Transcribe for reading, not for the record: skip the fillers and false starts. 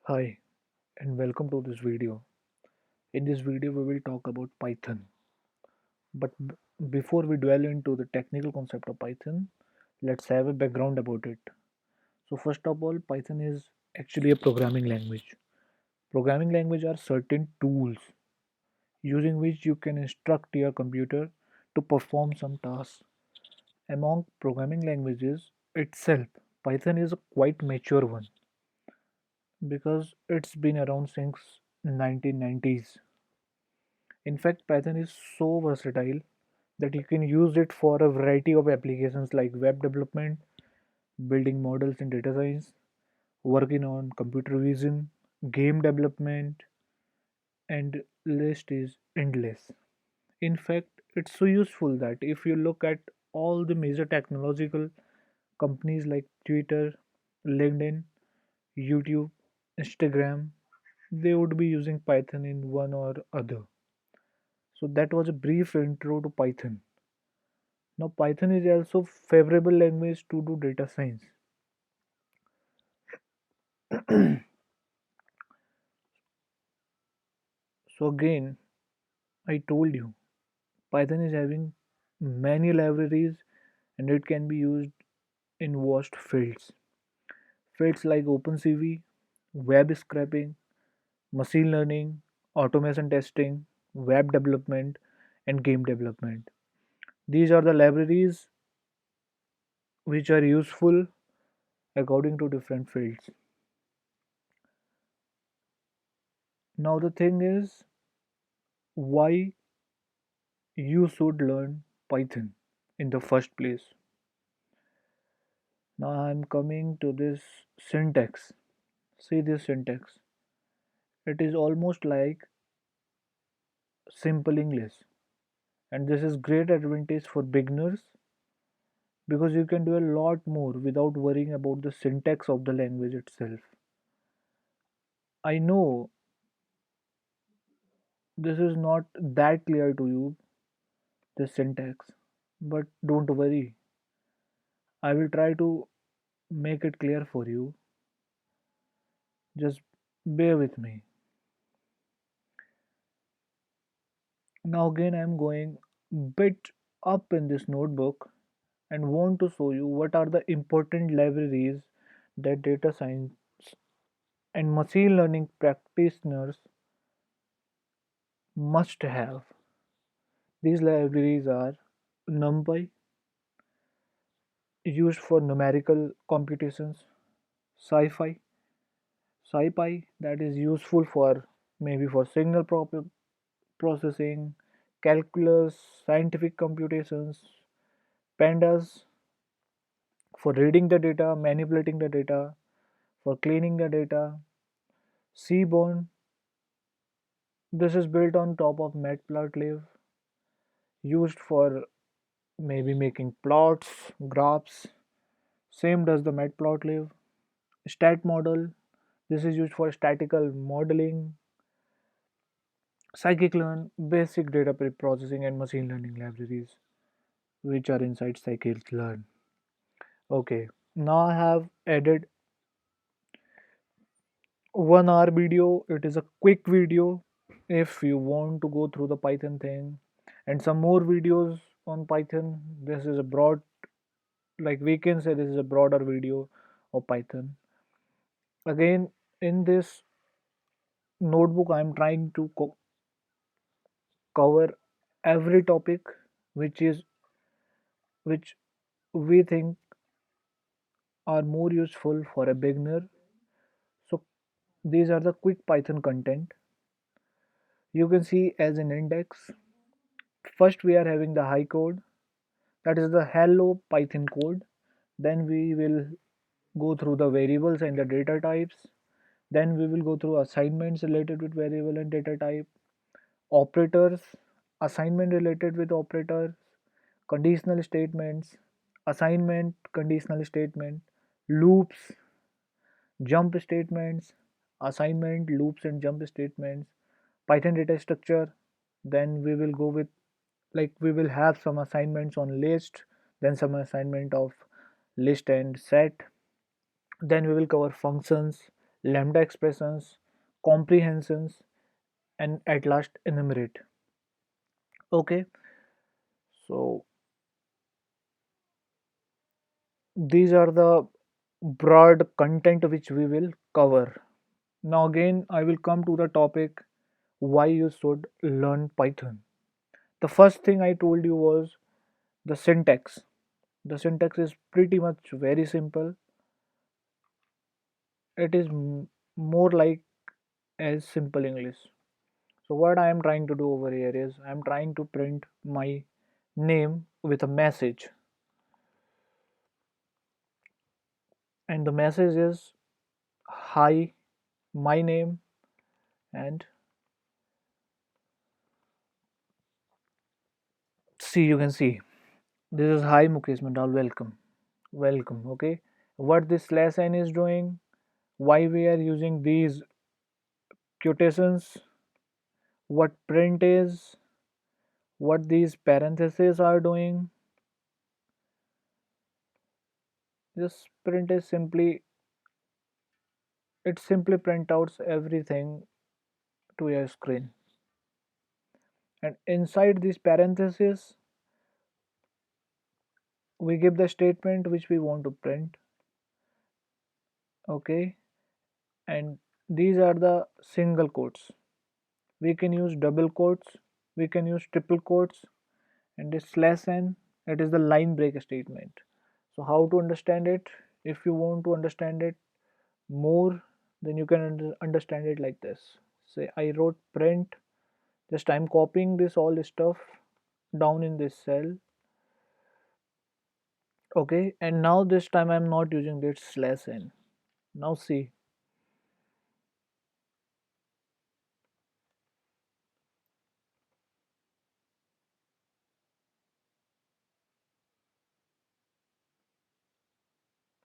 Hi and welcome to this video. In this video we will talk about Python. But before we dwell into the technical concept of Python, let's have a background about it. So first of all, Python is actually a programming language. Programming language are certain tools using which you can instruct your computer to perform some tasks. Among programming languages itself, Python is a quite mature one because it's been around since 1990s. In fact, Python is so versatile that you can use it for a variety of applications like web development, building models in data science, working on computer vision, game development, and list is endless. In fact, it's so useful that if you look at all the major technological companies like Twitter, LinkedIn, YouTube, Instagram, they would be using Python in one or other. So that was a brief intro to Python. Now Python is also favorable language to do data science. So again, I told you Python is having many libraries and it can be used in vast fields. Fields like OpenCV, web scraping, machine learning, automation testing, web development, and game development. These are the libraries which are useful according to different fields. Now the thing is why you should learn Python in the first place. Now I'm coming to this syntax. See this syntax. It is almost like simple English. And this is great advantage for beginners because you can do a lot more without worrying about the syntax of the language itself. I know this is not that clear to you, the syntax, but don't worry. I will try to make it clear for you. Just bear with me. Now again I'm going bit up in this notebook and want to show you what are the important libraries that data science and machine learning practitioners must have. These libraries are NumPy, used for numerical computations, SciPy, SciPy that is useful for maybe for signal processing, calculus, scientific computations, Pandas for reading the data, manipulating the data, for cleaning the data, Seaborn. This is built on top of Matplotlib, used for maybe making plots, graphs. Same does the Matplotlib. Stat model. This is used for statistical modeling. Scikit-learn, basic data processing and machine learning libraries, which are inside Scikit-learn. Okay, now I have added 1 hour video. It is a quick video if you want to go through the Python thing and some more videos on Python. This is a broad, like we can say, this is a broader video of Python. Again, in this notebook, I'm trying to cover every topic which is which we think are more useful for a beginner. So these are the quick Python content. You can see as an index. First, we are having the high code, that is the hello Python code. Then we will go through the variables and the data types. Then we will go through assignments related with variable and data type, operators, assignment related with operators, conditional statements, assignment, conditional statement, loops, jump statements, assignment, loops, and jump statements, Python data structure. Then we will go with, like, we will have some assignments on list, then some assignment of list and set. Then we will cover functions, lambda expressions, comprehensions, and at last enumerate. Okay, so these are the broad content which we will cover. Now again I will come to the topic why you should learn Python. The first thing I told you was the syntax. The syntax is pretty much very simple. It is more like as simple English. So what I am trying to do over here is I am trying to print my name with a message, and the message is hi, my name, and see, you can see this is hi Mukesh Mandal, welcome, welcome. Okay, what this slash n is doing, why we are using these quotations, what print is, what these parentheses are doing. This print is simply, it simply print out everything to your screen, and inside these parentheses we give the statement which we want to print. Okay, and these are the single quotes. We can use double quotes, we can use triple quotes, and this slash n, it is the line break statement. So how to understand it? If you want to understand it more, then you can understand it like this. Say I wrote print, just I'm copying this all this stuff down in this cell. Okay, and now this time I'm not using this slash n. Now see,